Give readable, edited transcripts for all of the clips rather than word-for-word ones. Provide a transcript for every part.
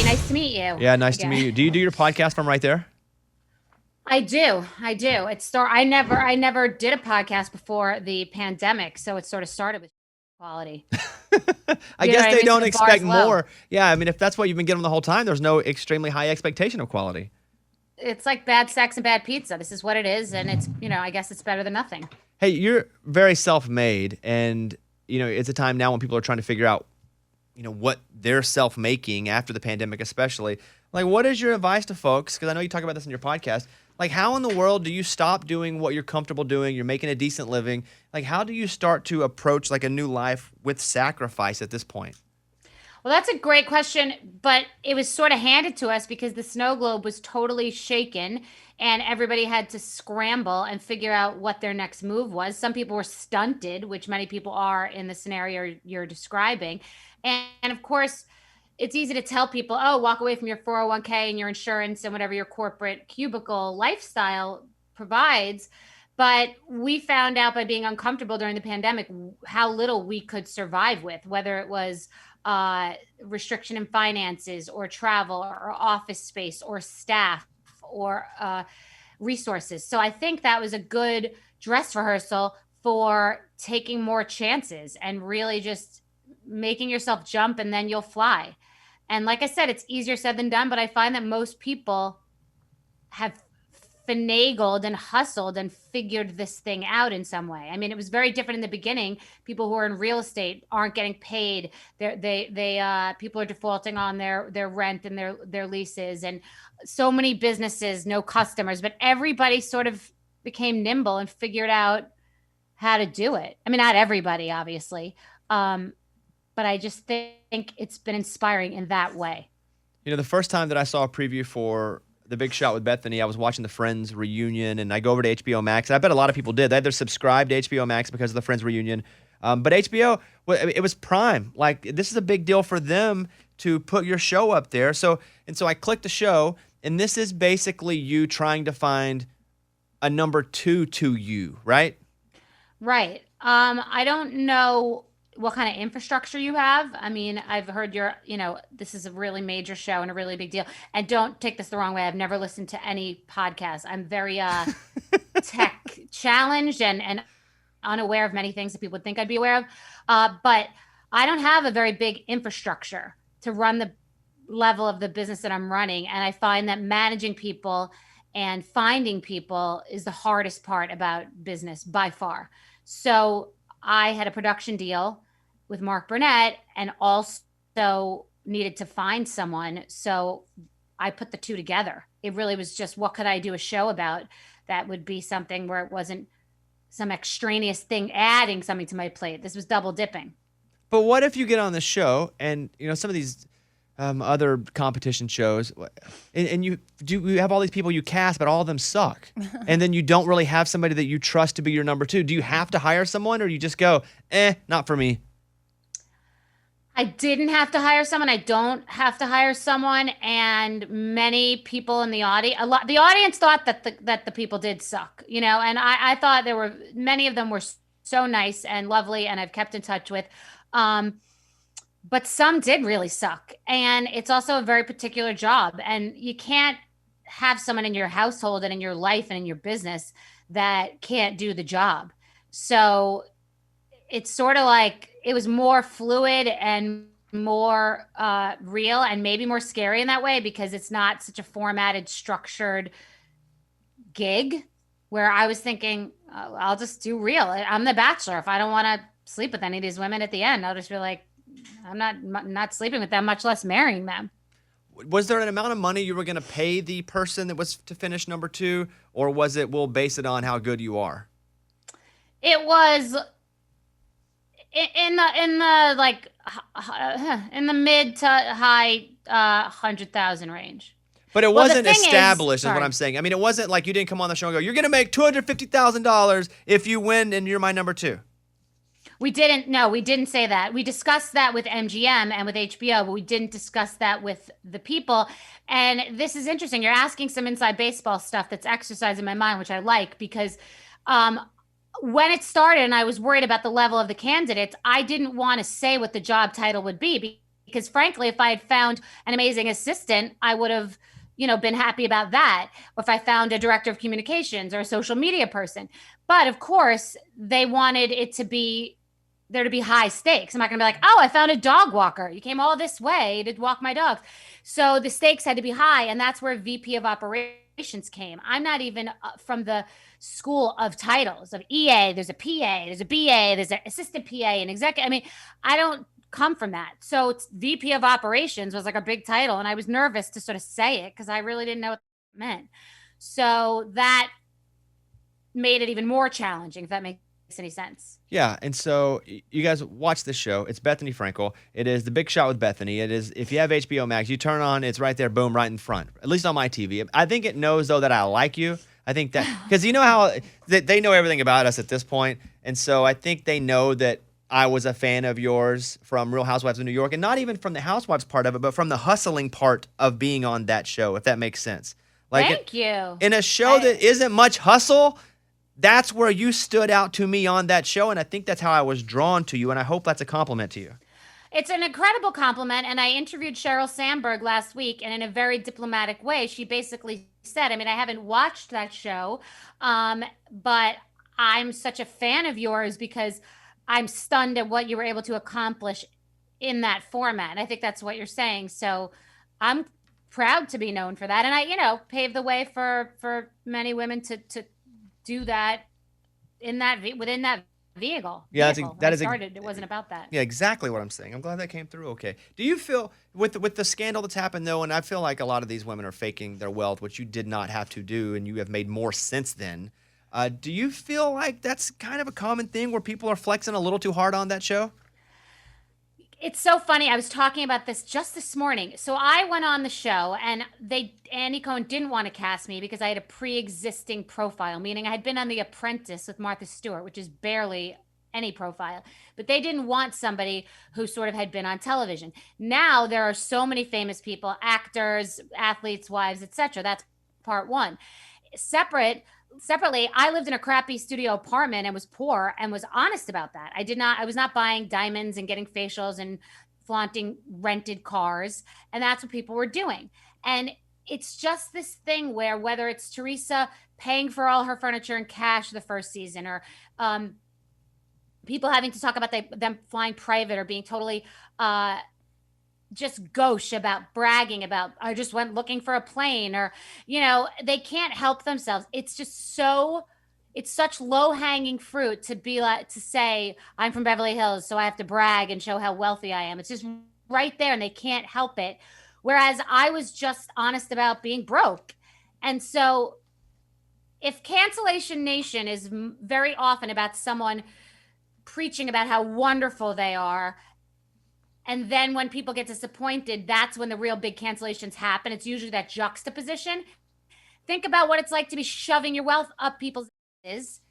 Nice to meet you. Yeah, nice to meet you. Do you do your podcast from right there? I do. I never did a podcast before the pandemic, so it sort of started with quality. I You know guess what I they mean? So don't the bar's expect low. more. Yeah, I mean, if that's what you've been getting the whole time, there's no extremely high expectation of quality. It's like bad sex and bad pizza. This is what it is, and it's I guess it's better than nothing. Hey, you're very self-made, and it's a time now when people are trying to figure out, what they're self-making after the pandemic, especially. Like, what is your advice to folks? Because I know you talk about this in your podcast. Like, how in the world do you stop doing what you're comfortable doing? You're making a decent living. Like, how do you start to approach like a new life with sacrifice at this point? Well, that's a great question, but it was sort of handed to us because the snow globe was totally shaken and everybody had to scramble and figure out what their next move was. Some people were stunted, which many people are in the scenario you're describing. And of course, it's easy to tell people, oh, walk away from your 401k and your insurance and whatever your corporate cubicle lifestyle provides. But we found out by being uncomfortable during the pandemic how little we could survive with, whether it was restriction in finances or travel or office space or staff or resources. So I think that was a good dress rehearsal for taking more chances and really just making yourself jump and then you'll fly. And like I said, it's easier said than done, but I find that most people have finagled and hustled and figured this thing out in some way. I mean, it was very different in the beginning. People who are in real estate aren't getting paid. People are defaulting on their rent and their leases, and so many businesses, no customers, but everybody sort of became nimble and figured out how to do it. I mean, not everybody, obviously, but I just think it's been inspiring in that way. The first time that I saw a preview for The Big Shot with Bethenny, I was watching the Friends reunion, and I go over to HBO Max. And I bet a lot of people did. They either subscribed to HBO Max because of the Friends reunion, but HBO, it was Prime. Like, this is a big deal for them to put your show up there. So I clicked the show, and this is basically you trying to find a number two to you, right? Right. I don't know what kind of infrastructure you have. I mean, I've heard this is a really major show and a really big deal. And don't take this the wrong way. I've never listened to any podcast. I'm very tech challenged and unaware of many things that people would think I'd be aware of. But I don't have a very big infrastructure to run the level of the business that I'm running. And I find that managing people and finding people is the hardest part about business by far. So I had a production deal with Mark Burnett and also needed to find someone. So I put the two together. It really was just, what could I do a show about that would be something where it wasn't some extraneous thing adding something to my plate. This was double dipping. But what if you get on the show and, some of these other competition shows, and you have all these people you cast, but all of them suck. And then you don't really have somebody that you trust to be your number two. Do you have to hire someone, or you just go, not for me? I didn't have to hire someone. I don't have to hire someone. And many people in the audience, the audience thought that the people did suck, and I thought many of them were so nice and lovely, and I've kept in touch with. But some did really suck. And it's also a very particular job. And you can't have someone in your household and in your life and in your business that can't do the job. So it's sort of like it was more fluid and more real and maybe more scary in that way because it's not such a formatted, structured gig where I was thinking, oh, I'll just do real. I'm the Bachelor. If I don't want to sleep with any of these women at the end, I'll just be like, I'm not sleeping with them, much less marrying them. Was there an amount of money you were going to pay the person that was to finish number two, or was it, we'll base it on how good you are? It was in the mid to high 100,000 range. But it wasn't established, is what I'm saying. I mean, it wasn't like you didn't come on the show and go, you're going to make $250,000 if you win and you're my number two. We didn't say that. We discussed that with MGM and with HBO, but we didn't discuss that with the people. And this is interesting. You're asking some inside baseball stuff that's exercising my mind, which I like, because when it started and I was worried about the level of the candidates, I didn't want to say what the job title would be because frankly, if I had found an amazing assistant, I would have, been happy about that. Or if I found a director of communications or a social media person. But of course, they wanted it to be there to be high stakes. I'm not going to be like, oh, I found a dog walker. You came all this way to walk my dogs. So the stakes had to be high. And that's where VP of operations came. I'm not even from the school of titles of EA. There's a PA, there's a BA, there's an assistant PA, and executive. I mean, I don't come from that. So it's VP of operations was like a big title. And I was nervous to sort of say it because I really didn't know what it meant. So that made it even more challenging, if that makes any sense. Yeah, and so you guys watch this show. It's Bethenny Frankel. It is The Big Shot with Bethenny. It is, if you have HBO Max, you turn on, it's right there, boom, right in front. At least on my TV. I think it knows though that I like you. I think that because you know how they know everything about us at this point, and so I think they know that I was a fan of yours from Real Housewives of New York, and not even from the Housewives part of it, but from the hustling part of being on that show, if that makes sense. Like Thank you. In a show that isn't much hustle. That's where you stood out to me on that show, and I think that's how I was drawn to you, and I hope that's a compliment to you. It's an incredible compliment, and I interviewed Sheryl Sandberg last week, and in a very diplomatic way, she basically said, I mean, I haven't watched that show, but I'm such a fan of yours because I'm stunned at what you were able to accomplish in that format. And I think that's what you're saying. So I'm proud to be known for that, and I, paved the way for many women to do that within that vehicle. Yeah, it wasn't about that. Yeah, exactly what I'm saying. I'm glad that came through. Okay. Do you feel with the scandal that's happened though, and I feel like a lot of these women are faking their wealth, which you did not have to do, and you have made more since then. Do you feel like that's kind of a common thing where people are flexing a little too hard on that show? It's so funny. I was talking about this just this morning. So I went on the show, and Andy Cohen didn't want to cast me because I had a pre-existing profile, meaning I had been on The Apprentice with Martha Stewart, which is barely any profile. But they didn't want somebody who sort of had been on television. Now there are so many famous people, actors, athletes, wives, etc. That's part one. Separately, I lived in a crappy studio apartment and was poor and was honest about that. I was not buying diamonds and getting facials and flaunting rented cars. And that's what people were doing. And it's just this thing where whether it's Teresa paying for all her furniture in cash the first season, or people having to talk about them flying private or being totally just gauche about bragging about, I just went looking for a plane, or they can't help themselves. It's just it's such low hanging fruit to be like, to say I'm from Beverly Hills, so I have to brag and show how wealthy I am. It's just right there and they can't help it. Whereas I was just honest about being broke. And so if Cancellation Nation is very often about someone preaching about how wonderful they are, and then when people get disappointed, that's when the real big cancellations happen. It's usually that juxtaposition. Think about what it's like to be shoving your wealth up people's asses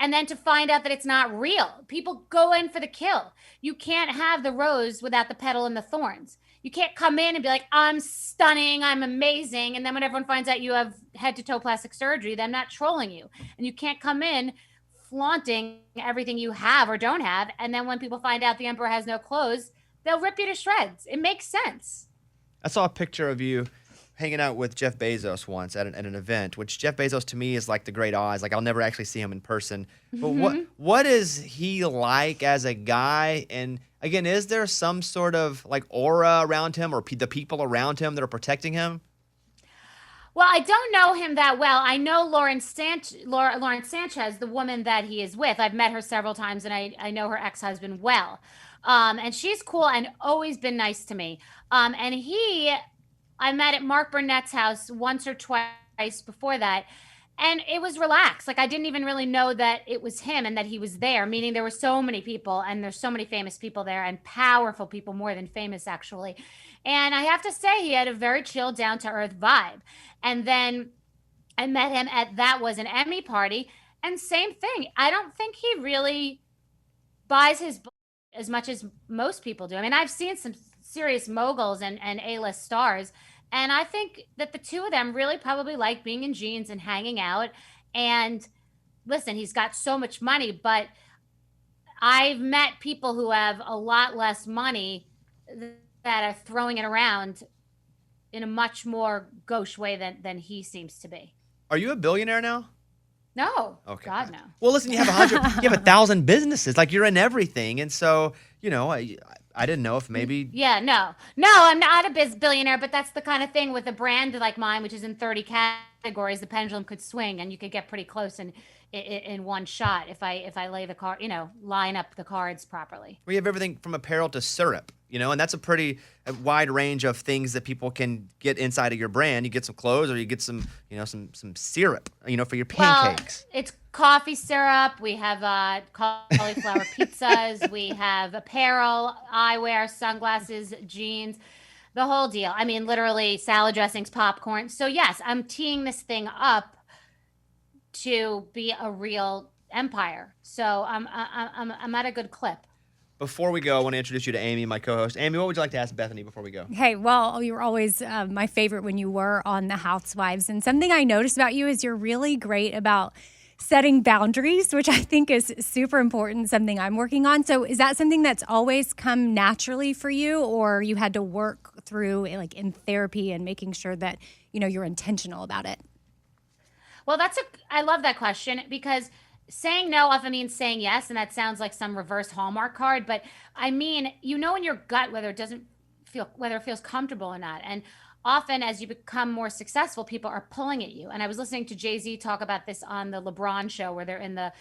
and then to find out that it's not real. People go in for the kill. You can't have the rose without the petal and the thorns. You can't come in and be like, I'm stunning, I'm amazing. And then when everyone finds out you have head to toe plastic surgery, they're not trolling you. And you can't come in flaunting everything you have or don't have. And then when people find out the emperor has no clothes, they'll rip you to shreds. It makes sense. I saw a picture of you hanging out with Jeff Bezos once at an event, which Jeff Bezos to me is like the Great Oz. Like I'll never actually see him in person. But what is he like as a guy? And again, is there some sort of like aura around him or the people around him that are protecting him? Well, I don't know him that well. I know Lauren Sanchez, the woman that he is with. I've met her several times, and I know her ex-husband well. And she's cool and always been nice to me. And I met at Mark Burnett's house once or twice before that. And it was relaxed. Like I didn't even really know that it was him and that he was there, meaning there were so many people and there's so many famous people there and powerful people, more than famous actually. And I have to say he had a very chill, down to earth vibe. And then I met him that was an Emmy party, and same thing. I don't think he really buys his as much as most people do. I mean, I've seen some serious moguls and A-list stars, and I think that the two of them really probably like being in jeans and hanging out. And listen, he's got so much money, but I've met people who have a lot less money that are throwing it around in a much more gauche way than he seems to be. Are you a billionaire now? No. Okay. God, no. Well, listen, you have 1,000 businesses. Like, you're in everything. And so, I didn't know if maybe. Yeah, no, I'm not a billionaire, but that's the kind of thing with a brand like mine, which is in 30 categories. The pendulum could swing, and you could get pretty close in one shot if I lay the card, line up the cards properly. We have everything from apparel to syrup, and that's a pretty wide range of things that people can get inside of your brand. You get some clothes, or you get some, some syrup, for your pancakes. Well, it's coffee syrup. We have cauliflower pizzas. We have apparel, eyewear, sunglasses, jeans, the whole deal. I mean, literally salad dressings, popcorn. So yes, I'm teeing this thing up to be a real empire. So I'm at a good clip. Before we go, I want to introduce you to Amy, my co-host. Amy, what would you like to ask Bethenny before we go? Hey, well, you were always my favorite when you were on the Housewives. And something I noticed about you is you're really great about setting boundaries, which I think is super important, something I'm working on. So is that something that's always come naturally for you, or you had to work through like in therapy and making sure that, you're intentional about it? Well, I love that question, because saying no often means saying yes, and that sounds like some reverse Hallmark card. But I mean, in your gut whether it feels comfortable or not. And often, as you become more successful, people are pulling at you. And I was listening to Jay-Z talk about this on the LeBron show, where they're in the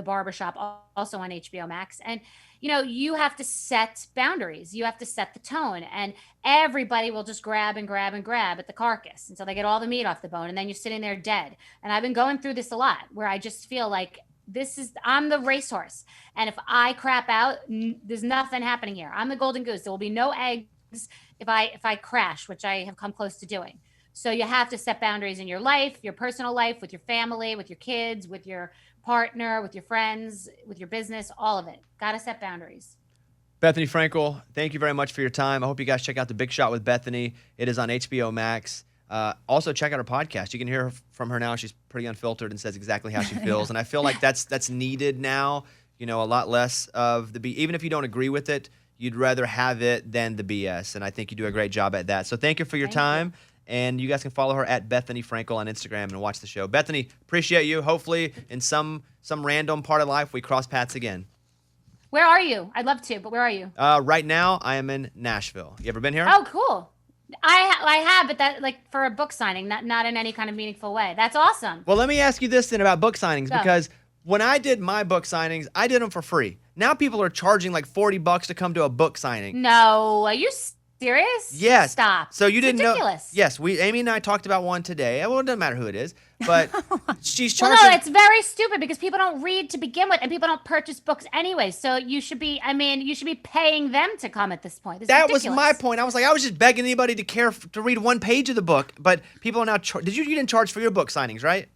barbershop, also on HBO Max. And you have to set boundaries. You have to set the tone, and everybody will just grab and grab and grab at the carcass until they get all the meat off the bone, and then you're sitting there dead. And I've been going through this a lot, where I just feel like I'm the racehorse, and if I crap out, there's nothing happening here. I'm the golden goose. There will be no eggs if I crash, which I have come close to doing. So you have to set boundaries in your life, your personal life, with your family, with your kids, with your partner, with your friends, with your business, all of it. Got to set boundaries. Bethenny Frankel, thank you very much for your time. I hope you guys check out The Big Shot with Bethenny. It is on HBO Max. Also, check out her podcast. You can hear from her now. She's pretty unfiltered and says exactly how she feels. And I feel like that's needed now. A lot less of even if you don't agree with it, you'd rather have it than the BS. And I think you do a great job at that. So thank you for your time. And you guys can follow her at Bethenny Frankel on Instagram and watch the show. Bethenny, appreciate you. Hopefully, in some random part of life, we cross paths again. Where are you? I'd love to, but where are you? Right now, I am in Nashville. You ever been here? Oh, cool. I have, but that for a book signing, not in any kind of meaningful way. That's awesome. Well, let me ask you this then about book signings, because when I did my book signings, I did them for free. Now people are charging like $40 to come to a book signing. No, are you serious? Yes. Stop. So you didn't ridiculous. know? Yes. Amy and I talked about one today. Well, it doesn't matter who it is, but she's charging. Well, no, it's very stupid, because people don't read to begin with, and people don't purchase books anyway. So you should be paying them to come at this point. This is ridiculous. Was my point. I was just begging anybody to care to read one page of the book, but people are now. You didn't charge for your book signings, right?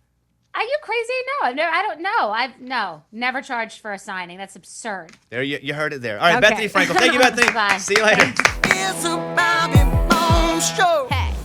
Are you crazy? No, I don't know. I've never charged for a signing. That's absurd. There, you heard it there. All right, okay. Bethenny Frankel. Thank you, Bethenny. Bye. See you later. Thanks. It's a Bobby Bones show.